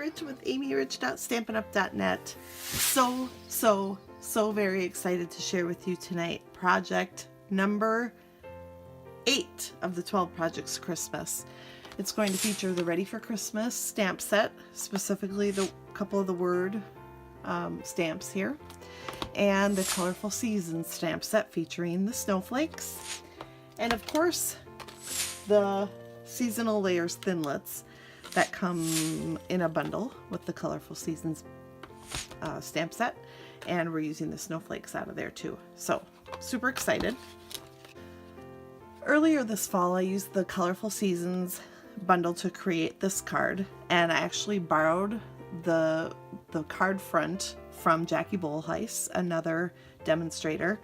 Rich with amyrich.stampinup.net. So very excited to share with you tonight project number 8 of the 12 Projects Christmas. It's going to feature the Ready for Christmas stamp set, specifically the couple of the word stamps here, and the Colorful Seasons stamp set featuring the snowflakes, and of course the seasonal layers Thinlits that come in a bundle with the Colorful Seasons stamp set, and we're using the snowflakes out of there too. So super excited. Earlier this fall I used the Colorful Seasons bundle to create this card, and I actually borrowed the card front from Jackie Bolheis, another demonstrator,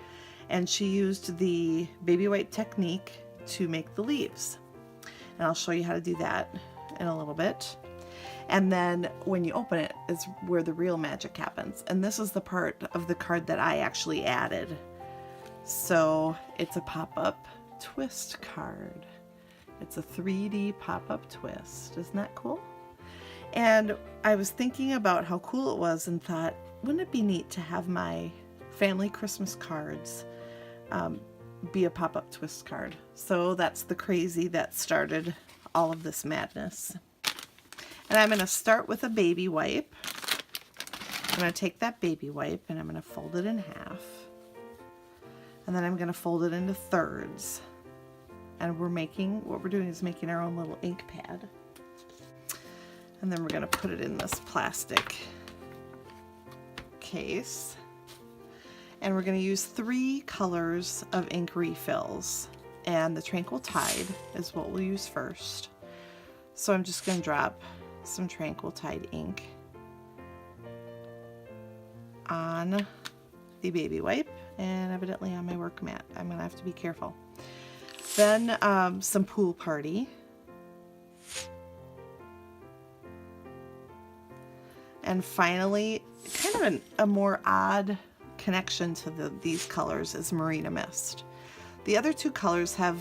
and she used the baby wipe technique to make the leaves. And I'll show you how to do that in a little bit. And then when you open it is where the real magic happens. And this is the part of the card that I actually added. So it's a pop-up twist card. It's a 3D pop-up twist. Isn't that cool? And I was thinking about how cool it was and thought, wouldn't it be neat to have my family Christmas cards be a pop-up twist card? So that's the crazy that started all of this madness. And I'm going to start with a baby wipe. I'm going to take that baby wipe and I'm going to fold it in half. And then I'm going to fold it into thirds. And what we're doing is making our own little ink pad. And then we're going to put it in this plastic case. And we're going to use 3 colors of ink refills. And the Tranquil Tide is what we'll use first. So I'm just going to drop some Tranquil Tide ink on the baby wipe and evidently on my work mat. I'm going to have to be careful. Then some Pool Party. And finally, kind of a more odd connection to these colors is Marina Mist. The other 2 colors have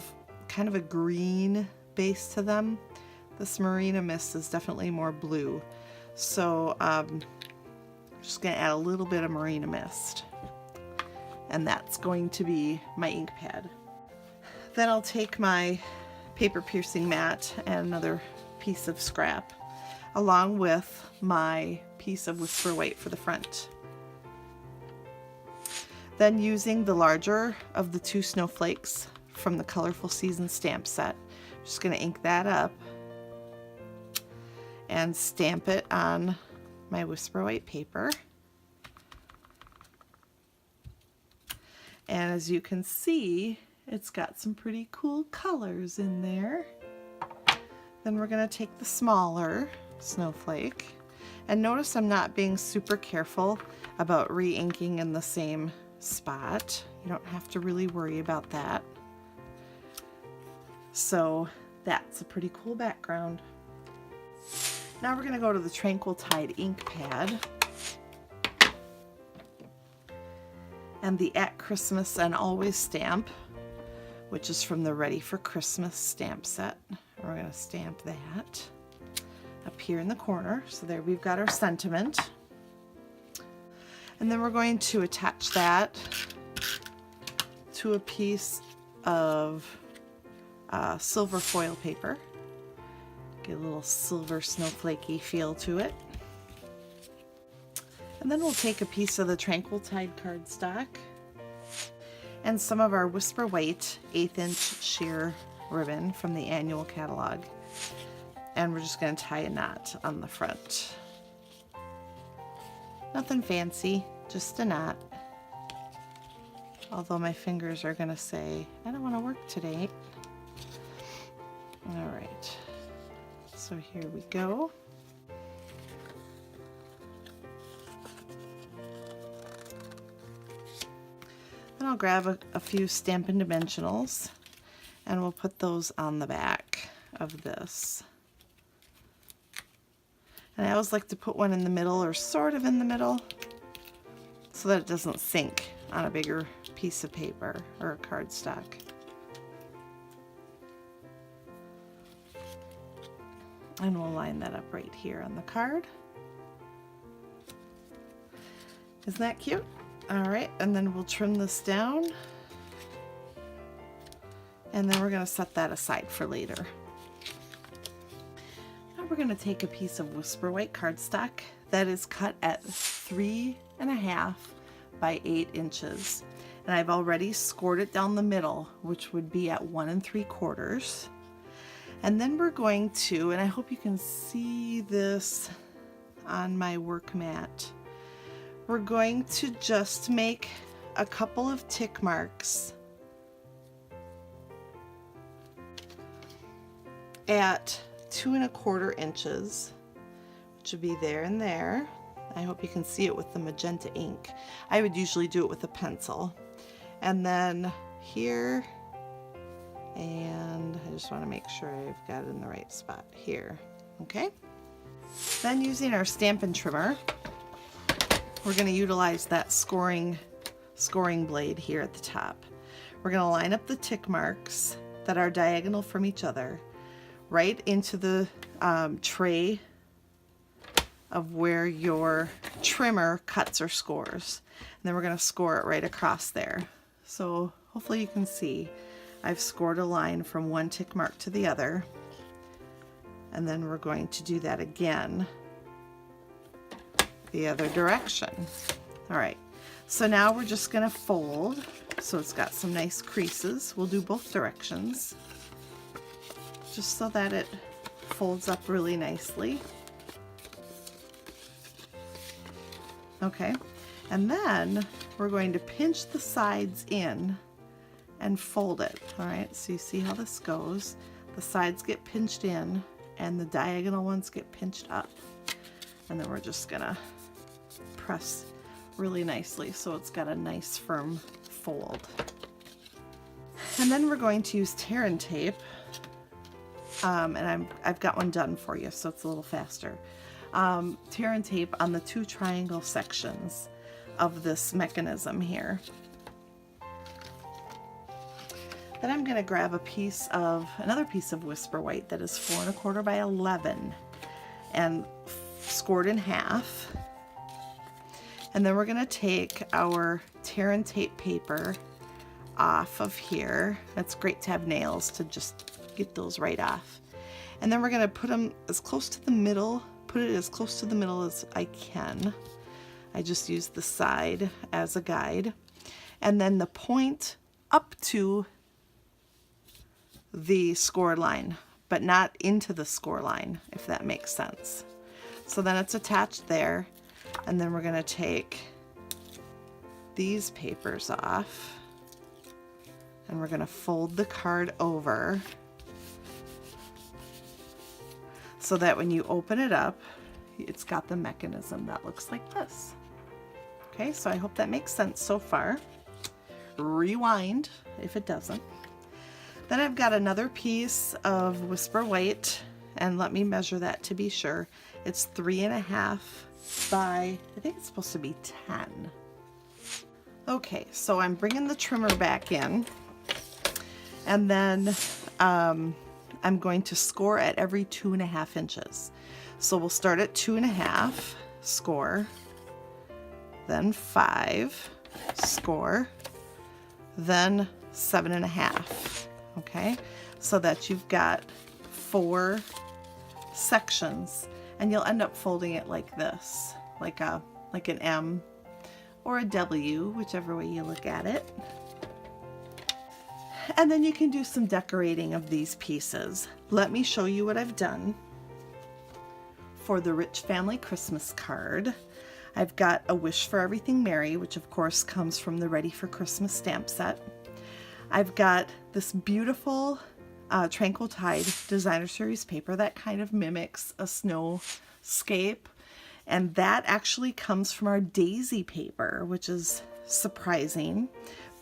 kind of a green base to them. This Marina Mist is definitely more blue. So I'm just going to add a little bit of Marina Mist. And that's going to be my ink pad. Then I'll take my paper piercing mat and another piece of scrap, along with my piece of Whisper White for the front. Then using the larger of the 2 snowflakes from the Colorful Seasons stamp set, I'm just going to ink that up and stamp it on my Whisper White paper. And as you can see, it's got some pretty cool colors in there. Then we're going to take the smaller snowflake. And notice I'm not being super careful about re-inking in the same spot. You don't have to really worry about that. So that's a pretty cool background. Now we're going to go to the Tranquil Tide ink pad and the At Christmas and Always stamp, which is from the Ready for Christmas stamp set. We're going to stamp that up here in the corner. So there we've got our sentiment. And then we're going to attach that to a piece of silver foil paper. Get a little silver snowflakey feel to it. And then we'll take a piece of the Tranquil Tide cardstock and some of our Whisper White 1/8 inch sheer ribbon from the annual catalog. And we're just going to tie a knot on the front. Nothing fancy, just a knot. Although my fingers are going to say, I don't want to work today. All right, so here we go. Then I'll grab a few Stampin' Dimensionals and we'll put those on the back of this. And I always like to put one in the middle, or sort of in the middle, so that it doesn't sink on a bigger piece of paper or a cardstock. And we'll line that up right here on the card. Isn't that cute? All right, and then we'll trim this down. And then we're gonna set that aside for later. Now we're gonna take a piece of Whisper White cardstock that is cut at 3.5 by 8 inches. And I've already scored it down the middle, which would be at 1 3/4. And then we're going to, and I hope you can see this on my work mat, we're going to just make a couple of tick marks at 2 1/4 inches, which would be there and there. I hope you can see it with the magenta ink. I would usually do it with a pencil. And then here, and I just want to make sure I've got it in the right spot here. Okay. Then using our Stampin' Trimmer, we're going to utilize that scoring blade here at the top. We're going to line up the tick marks that are diagonal from each other right into the tray of where your trimmer cuts or scores. And then we're going to score it right across there. So hopefully you can see I've scored a line from one tick mark to the other. And then we're going to do that again the other direction. All right, so now we're just going to fold so it's got some nice creases. We'll do both directions just so that it folds up really nicely. Okay, and then we're going to pinch the sides in and fold it. All right, so you see how this goes. The sides get pinched in and the diagonal ones get pinched up. And then we're just gonna press really nicely so it's got a nice firm fold. And then we're going to use tear and tape. And I've got one done for you, so it's a little faster. Tear and tape on the 2 triangle sections of this mechanism here. Then I'm going to grab another piece of Whisper White that is 4 1/4 by 11 and scored in half. And then we're going to take our tear and tape paper off of here. It's great to have nails to just get those right off. And then we're going to put them as close to the middle, put it as close to the middle as I can. I just use the side as a guide. And then the point up to the score line, but not into the score line, if that makes sense. So then it's attached there. And then we're going to take these papers off and we're going to fold the card over so that when you open it up, it's got the mechanism that looks like this. Okay, so I hope that makes sense so far. Rewind if it doesn't. Then I've got another piece of Whisper White, and let me measure that to be sure. It's 3.5 by, I think it's supposed to be 10. Okay, so I'm bringing the trimmer back in, and then I'm going to score at every 2.5 inches. So we'll start at 2.5, score, then 5, score, then 7.5. Okay, so that you've got 4 sections, and you'll end up folding it like this, like an M or a W, whichever way you look at it. And then you can do some decorating of these pieces. Let me show you what I've done for the Rich Family Christmas card. I've got a Wish for Everything Merry, which of course comes from the Ready for Christmas stamp set. I've got this beautiful Tranquil Tide Designer Series paper that kind of mimics a snowscape, and that actually comes from our Daisy paper, which is surprising,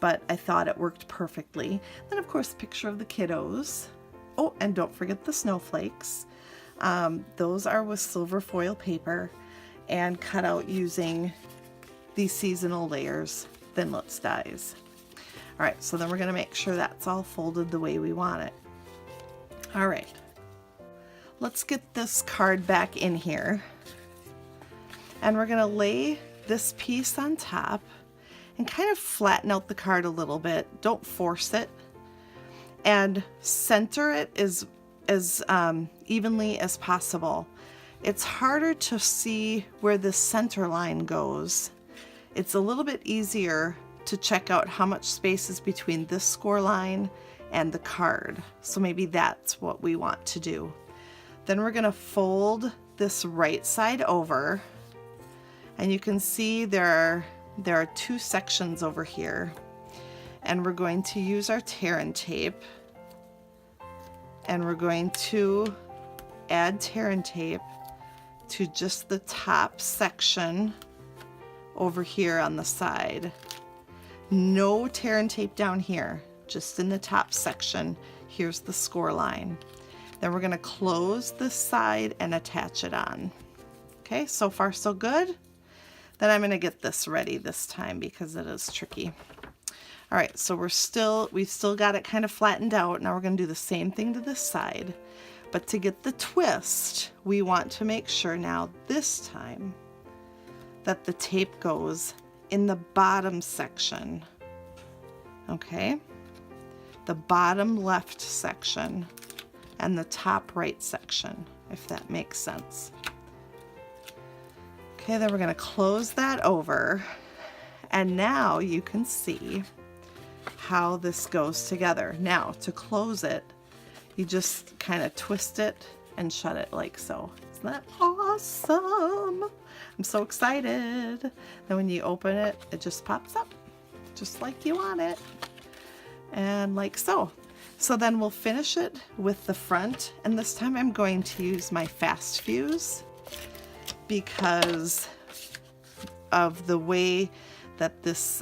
but I thought it worked perfectly. Then of course a picture of the kiddos. Oh, and don't forget the snowflakes. Those are with silver foil paper and cut out using these seasonal layers, THINLITS dies. All right, so then we're gonna make sure that's all folded the way we want it. All right, let's get this card back in here. And we're gonna lay this piece on top and kind of flatten out the card a little bit. Don't force it. And center it as evenly as possible. It's harder to see where the center line goes. It's a little bit easier to check out how much space is between this score line and the card. So maybe that's what we want to do. Then we're going to fold this right side over, and you can see there are two sections over here, and we're going to use our tear and tape, and we're going to add tear and tape to just the top section over here on the side. No tear and tape down here, just in the top section. Here's the score line. Then we're going to close this side and attach it on. Okay, so far so good. Then I'm going to get this ready this time because it is tricky. All right, so we've still got it kind of flattened out. Now we're going to do the same thing to this side. But to get the twist, we want to make sure now this time that the tape goes in the bottom section. Okay? The bottom left section and the top right section, if that makes sense. Okay, then we're going to close that over, and now you can see how this goes together. Now, to close it, you just kind of twist it and shut it like so. Isn't that awesome? I'm so excited. Then when you open it, it just pops up, just like you want it, and like so. So then we'll finish it with the front, and this time I'm going to use my fast fuse because of the way that this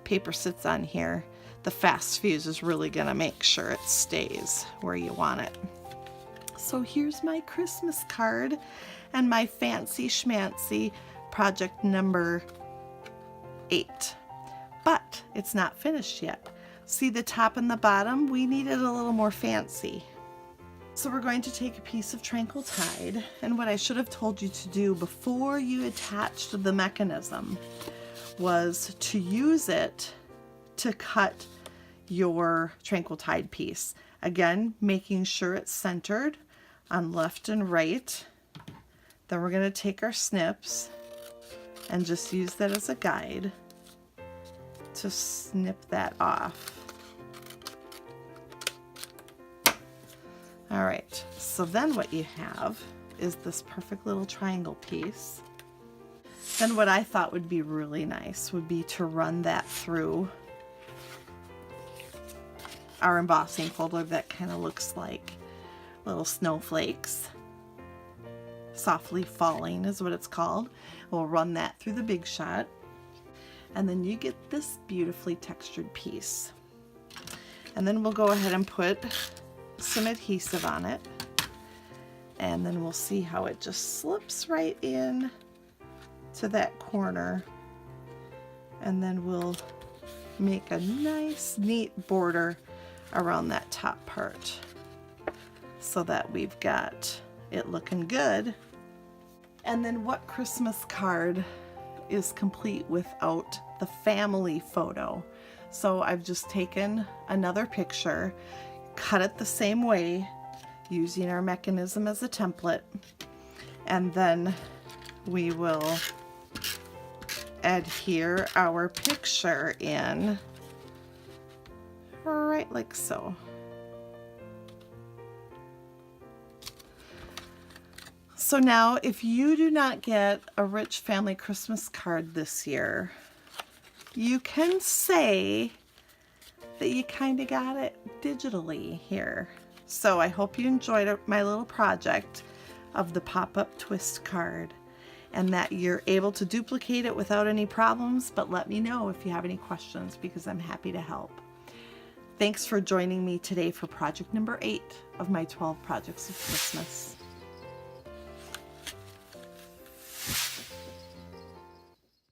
paper sits on here. The fast fuse is really going to make sure it stays where you want it. So here's my Christmas card and my fancy schmancy project number 8. But it's not finished yet. See the top and the bottom? We need it a little more fancy. So we're going to take a piece of Tranquil Tide, and what I should have told you to do before you attached the mechanism was to use it to cut your Tranquil Tide piece. Again, making sure it's centered on left and right. Then we're going to take our snips and just use that as a guide to snip that off. All right, so then what you have is this perfect little triangle piece. Then what I thought would be really nice would be to run that through our embossing folder that kind of looks like little snowflakes. Softly falling is what it's called. We'll run that through the Big Shot, and then you get this beautifully textured piece. And then we'll go ahead and put some adhesive on it, and then we'll see how it just slips right in to that corner, and then we'll make a nice neat border around that top part so that we've got it looking good. And then what Christmas card is complete without the family photo? So I've just taken another picture, cut it the same way using our mechanism as a template, and then we will adhere our picture in right like so. So now if you do not get a Rich Family Christmas card this year, you can say that you kind of got it digitally here. So I hope you enjoyed my little project of the pop-up twist card, and that you're able to duplicate it without any problems, but let me know if you have any questions because I'm happy to help. Thanks for joining me today for project number 8 of my 12 projects of Christmas.